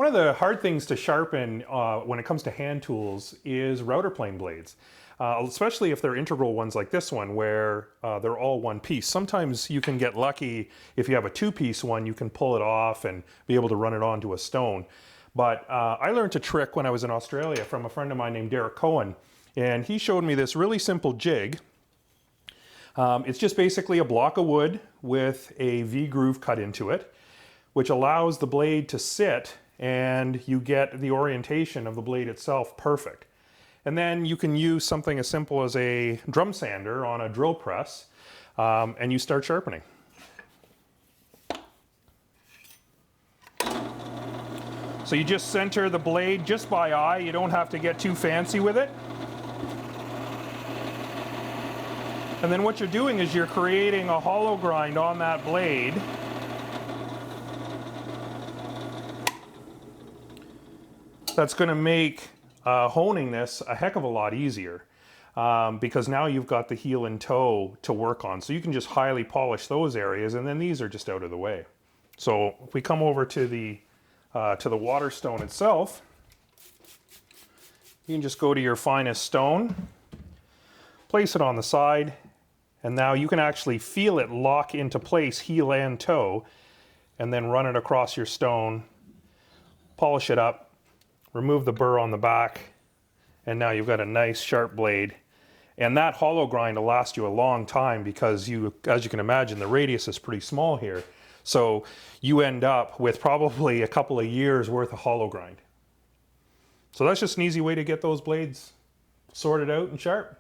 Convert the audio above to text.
One of the hard things to sharpen when it comes to hand tools is router plane blades, especially if they're integral ones like this one where they're all one piece. Sometimes you can get lucky if you have a two-piece one, you can pull it off and be able to run it onto a stone. But I learned a trick when I was in Australia from a friend of mine named Derek Cohen, and he showed me this really simple jig. It's just basically a block of wood with a V-groove cut into it, which allows the blade to sit and you get the orientation of the blade itself perfect. And then you can use something as simple as a drum sander on a drill press and you start sharpening. So you just center the blade just by eye, you don't have to get too fancy with it. And then what you're doing is you're creating a hollow grind on that blade. That's going to make honing this a heck of a lot easier because now you've got the heel and toe to work on. So you can just highly polish those areas, and then these are just out of the way. So if we come over to the water stone itself, you can just go to your finest stone, place it on the side, and now you can actually feel it lock into place, heel and toe, and then run it across your stone, polish it up, remove the burr on the back, and now you've got a nice sharp blade. And that hollow grind will last you a long time because as you can imagine, the radius is pretty small here. So you end up with probably a couple of years worth of hollow grind. So that's just an easy way to get those blades sorted out and sharp.